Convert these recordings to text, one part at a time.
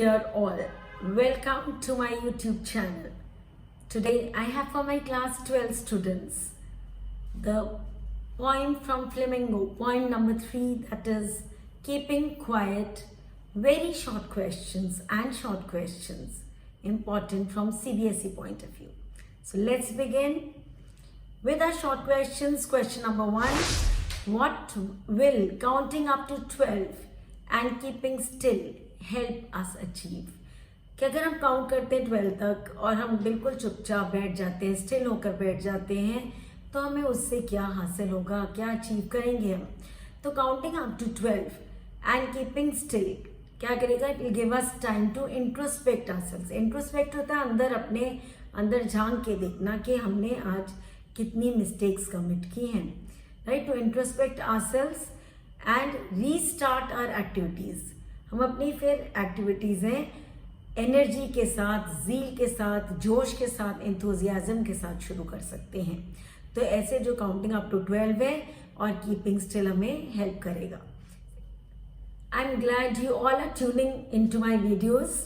dear all, welcome to my YouTube channel. Today I have for my class 12 students the poem from Flamingo, poem number 3, that is keeping quiet, very short questions and short questions, important from CBSE point of view. So let's begin with our short questions. Question number 1, what will counting up to 12 and keeping still help us achieve? कि अगर हम count करते हैं 12 तक और हम बिल्कुल चुपचाप बैठ जाते हैं, स्टिल होकर बैठ जाते हैं, तो हमें उससे क्या हासिल होगा, क्या अचीव करेंगे हम? तो counting up to 12 and keeping still क्या करेगा? It will give us time to introspect ourselves. Introspect होता है अंदर, अपने अंदर झांक के देखना कि हमने आज कितनी मिस्टेक्स कमिट की हैं, right? To introspect ourselves and restart our activities. हम अपनी फिर एक्टिविटीज़ हैं एनर्जी के साथ, ज़ील के साथ, जोश के साथ, एंथुजियाज्म के साथ शुरू कर सकते हैं. तो ऐसे जो काउंटिंग अप टू 12 है और कीपिंग स्टिल हमें हेल्प करेगा. I am glad you all are tuning in to my videos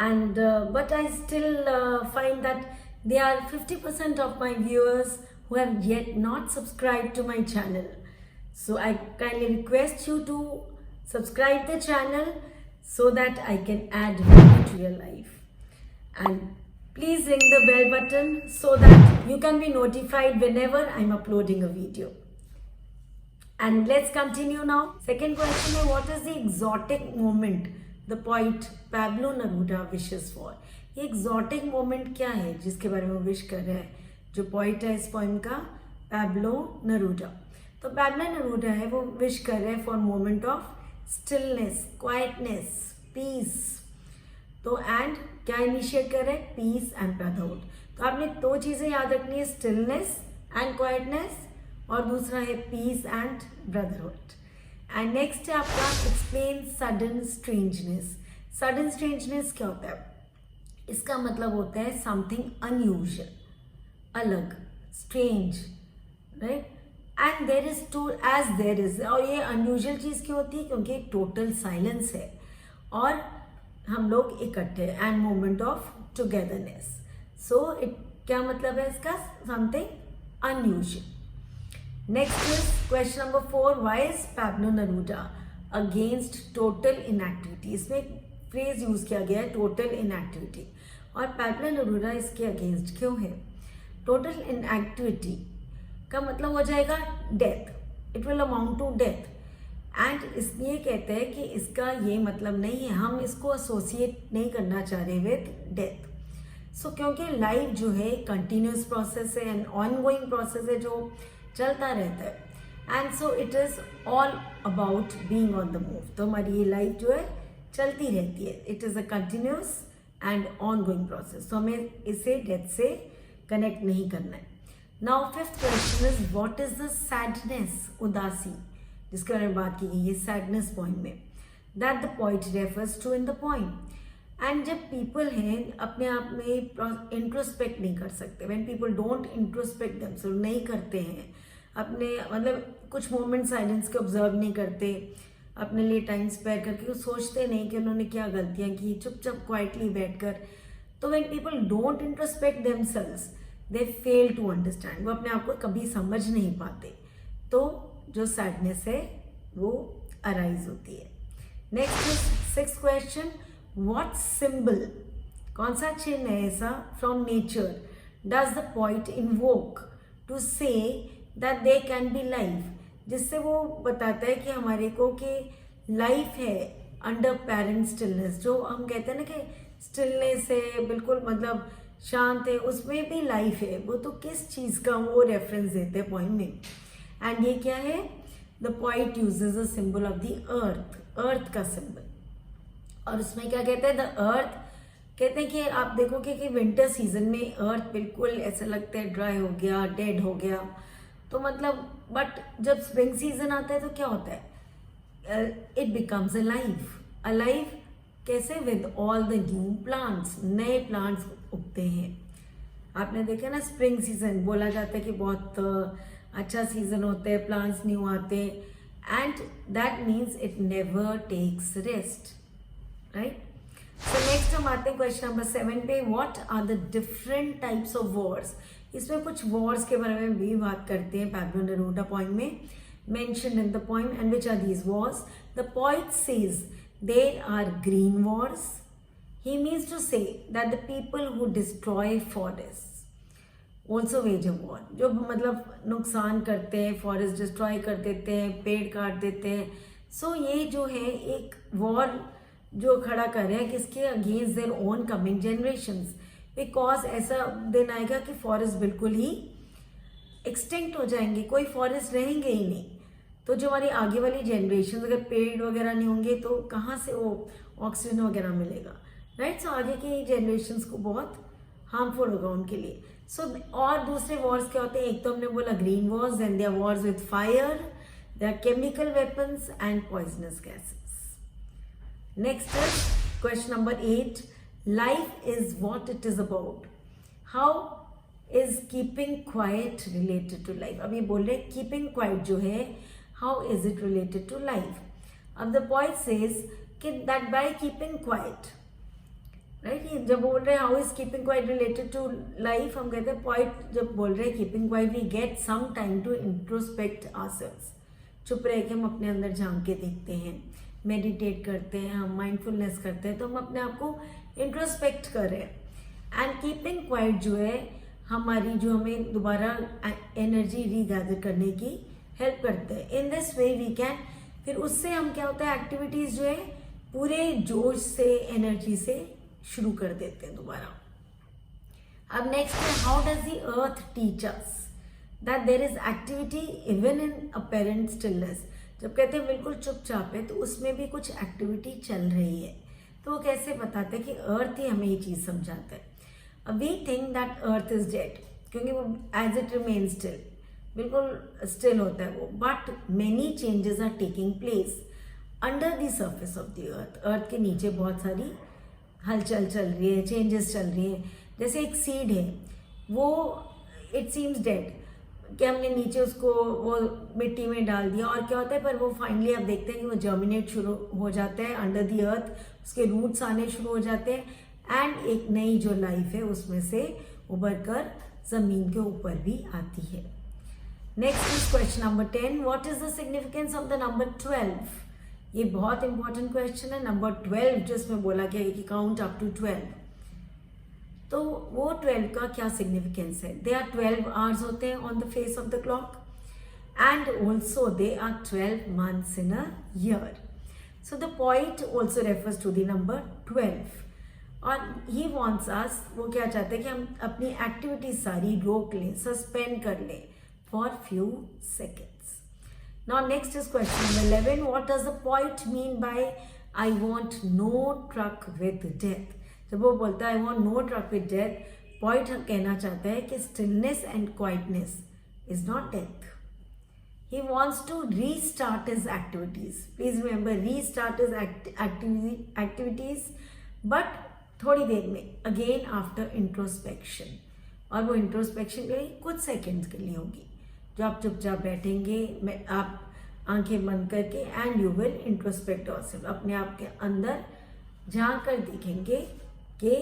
and but I still find that there are 50% of my viewers who have yet not subscribed to my channel. So I kindly request you to subscribe the channel so that I can add value to your life. And please ring the bell button so that you can be notified whenever I'm uploading a video. And let's continue now. Second question is, what is the exotic moment the poet Pablo Neruda wishes for? ये exotic moment क्या है जिसके बारे में wish कर रहा है जो poet है इस poem का? Pablo Neruda. तो Pablo Neruda है, वो विश कर रहे हैं for moment of stillness, quietness, peace. तो and क्या इनिशिएट कर रहे हैं? Peace and brotherhood. तो आपने दो चीज़ें याद रखनी है, stillness and quietness, और दूसरा है peace and brotherhood. And next है आपका explain sudden strangeness. Sudden strangeness क्या होता है? इसका मतलब होता है समथिंग अनयूजुअल, अलग, strange, right? And there is to as there is. और ये अनयूजुअल चीज़ क्यों होती है? क्योंकि टोटल साइलेंस है और हम लोग इकट्ठे, end moment of togetherness. So it क्या मतलब है इसका? Something unusual. Next is question number 4. Why is Pablo Neruda against total inactivity? इसमें एक फ्रेज यूज किया गया है, टोटल इनएक्टिविटी. और Pablo Neruda इसके अगेंस्ट क्यों है? टोटल इनएक्टिविटी का मतलब हो जाएगा death. It will amount to death. And इसलिए कहते हैं कि इसका ये मतलब नहीं है, हम इसको एसोसिएट नहीं करना चाह रहे विद डेथ. सो क्योंकि लाइफ जो है कंटिन्यूस प्रोसेस है एंड ऑन गोइंग प्रोसेस है जो चलता रहता है. And so it is all about being on the move. तो हमारी ये लाइफ जो है चलती रहती है. It is a continuous and on going process. तो हमें इसे डेथ से कनेक्ट नहीं करना है. Now fifth question is, what is the sadness, उदासी, जिसके बारे में बात की गई है सैडनेस पॉइंट में, that the poet refers to in the point. And जब पीपल हैं अपने आप में इंट्रोस्पेक्ट नहीं कर सकते, when people don't introspect themself, नहीं करते हैं अपने, मतलब कुछ मोमेंट साइलेंस के ऑब्जर्व नहीं करते, अपने लिए टाइम स्पेयर करके, वो सोचते नहीं कि उन्होंने क्या गलतियां की, चुपचाप क्वाइटली बैठकर. तो when people don't introspect themselves they fail to understand. वो अपने आप को कभी समझ नहीं पाते, तो जो सैडनेस है वो अराइज होती है. Next sixth question, what symbol, कौन सा चिन्ह है ऐसा from nature does the poet invoke to say that they can be life, जिससे वो बताता है कि हमारे को कि लाइफ है अंडर पैरेंट स्टिलनेस. जो हम कहते हैं ना कि स्टिलनेस है, बिल्कुल मतलब शांत है, उसमें भी लाइफ है. वो तो किस चीज़ का वो रेफरेंस देते हैं पॉइंट में. एंड ये क्या है? The poet uses a symbol of the earth, earth का सिंबल. और उसमें क्या कहते हैं? द अर्थ, कहते हैं कि आप देखोगे कि विंटर सीजन में अर्थ बिल्कुल ऐसा लगता है ड्राई हो गया, डेड हो गया. तो मतलब बट जब स्प्रिंग सीजन आता है तो क्या होता है? It becomes alive. अलाइव कैसे? With all the new plants, नए प्लांट्स उगते हैं. आपने देखा ना, स्प्रिंग सीजन बोला जाता है कि बहुत अच्छा सीजन होता है, प्लांट्स न्यू आते हैं, and that means it never takes rest, right? So next हम आते हैं क्वेश्चन नंबर 7 पे. What are the different types of wars. इसमें कुछ वॉर्स के बारे में भी बात करते हैं. पैब्लो नेरूदा पोएम में mentioned in the poem. And which are these wars? The poet says there are green wars. He means to say that the people who destroy forests also wage a war. जो मतलब नुकसान करते हैं, forest destroy कर देते हैं, पेड़ काट देते हैं. सो ये जो है एक वॉर जो खड़ा कर रहे हैं किसके against their own coming generations. Because ऐसा दिन आएगा कि फॉरेस्ट बिल्कुल ही एक्सटिंक्ट हो जाएंगे, कोई फॉरेस्ट रहेंगे ही नहीं. तो जो हमारी आगे वाली जनरेशन, अगर पेड़ वगैरह नहीं होंगे तो कहाँ से वो ऑक्सीजन वगैरह मिलेगा, राइट. सो आगे की जनरेशन को बहुत हार्मफुल होगा उनके लिए. सो और दूसरे वॉर्स क्या होते हैं. एक तो हमने बोला green wars, then there wars with fire, there chemical weapons and poisonous gases. Next is question number 8. Life is what it is about. How is keeping quiet related to life. अब ये बोल रहे हैं कीपिंग क्वाइट जो है, how is it related to life. अब the point says कि that by keeping quiet, right. ये जब बोल रहे हैं how is keeping quiet related to life, हम कहते हैं पॉइंट जब बोल रहे हैं keeping quiet, we get some time to introspect ourselves. चुप रह के हम अपने अंदर झांक के देखते हैं, मेडिटेट करते हैं, हम माइंडफुलनेस करते हैं, तो हम अपने आप को इंट्रोस्पेक्ट कर रहे हैं. एंड कीपिंग क्वाइट जो है हमारी जो हमें दोबारा एनर्जी रीगैदर करने की हेल्प करते हैं. In this way we can, फिर उससे हम क्या होता है एक्टिविटीज जो है पूरे जोश से एनर्जी से शुरू कर देते हैं दोबारा. अब नेक्स्ट है how does the earth teach us that there is activity even in apparent stillness. जब कहते हैं बिल्कुल चुपचाप है तो उसमें भी कुछ एक्टिविटी चल रही है. तो वो कैसे बताते हैं कि अर्थ ही हमें ये चीज समझाता है. We think that earth is dead क्योंकि वो एज इट रिमेन स्टिल, बिल्कुल स्टिल होता है वो. But many changes are taking place under the surface of the earth. Earth के नीचे बहुत सारी हलचल चल रही है, चेंजेस चल रही है. जैसे एक सीड है, वो इट सीम्स डेड कि हमने नीचे उसको वो मिट्टी में डाल दिया और क्या होता है, पर वो फाइनली आप देखते हैं कि वो जर्मिनेट शुरू हो जाता है अंडर द अर्थ, उसके रूट्स आने शुरू हो जाते हैं एंड एक नई जो लाइफ है उसमें से उभर कर जमीन के ऊपर भी आती है. Next is question number 10. What is the significance of the number 12. ये बहुत इंपॉर्टेंट क्वेश्चन है. नंबर 12 जिसमें बोला गया है कि काउंट अप टू 12, तो वो 12 का क्या सिग्निफिकेंस है. दे आर 12 आवर्स होते हैं on the face of the clock and also they are 12 months in a year. So the point also refers to the number 12 और ही वॉन्ट्स अस, वो क्या चाहते हैं कि हम अपनी एक्टिविटीज सारी रोक लें, सस्पेंड कर लें for few seconds. Now next is question number 11. What does the poet mean by I want no truck with death. जब वो बोलता है I want no truck with death, poet कहना चाहता है कि stillness and quietness is not death. He wants to restart his activities. Please remember, restart his activities, but थोड़ी देर में, अगेन आफ्टर इंट्रोस्पेक्शन. और वो इंट्रोस्पेक्शन के लिए कुछ सेकेंड्स के लिए होगी, जो आप चुपचाप बैठेंगे, आप आंखें बंद करके and you will introspect yourself. अपने आप के अंदर झांक कर देखेंगे कि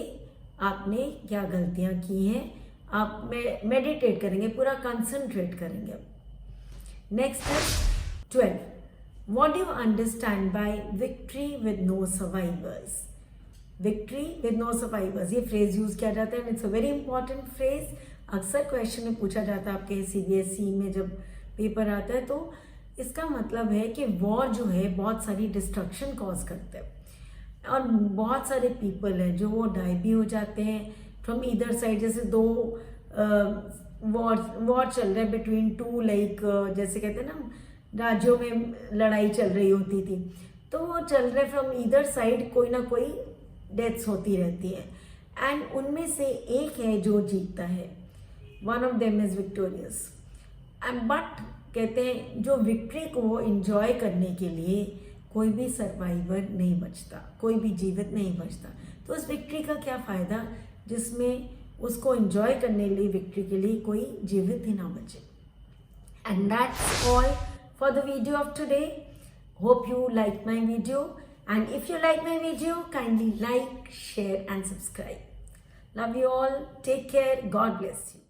आपने क्या गलतियां की हैं. आप मेडिटेट करेंगे, पूरा कंसंट्रेट करेंगे. नेक्स्ट है 12. What do you understand by victory with no survivors. Victory with no survivors, ये फ्रेज यूज किया जाता है. It's a very important phrase. अक्सर क्वेश्चन में पूछा जाता है आपके CBSE में जब पेपर आता है. तो इसका मतलब है कि वॉर जो है बहुत सारी डिस्ट्रक्शन कॉज करता है और बहुत सारे पीपल हैं जो वो डाई भी हो जाते हैं फ्रॉम ईदर साइड. जैसे दो वॉर चल रहा है बिटवीन टू, लाइक जैसे कहते हैं ना राज्यों में लड़ाई चल रही होती थी, तो वो चल रहे फ्रॉम ईदर साइड, कोई ना कोई डेथ्स होती रहती है एंड उनमें से एक है जो जीतता है. One of them is victorious. And but कहते हैं जो विक्ट्री को एंजॉय करने के लिए कोई भी सर्वाइवर नहीं बचता, कोई भी जीवित नहीं बचता. तो उस विक्ट्री का क्या फायदा जिसमें उसको एंजॉय करने के लिए विक्ट्री के लिए कोई जीवित ही ना बचे. And that's all for the video of today. Hope you like my video And if you like my video, kindly like, share and subscribe. Love you all. Take care. God bless you.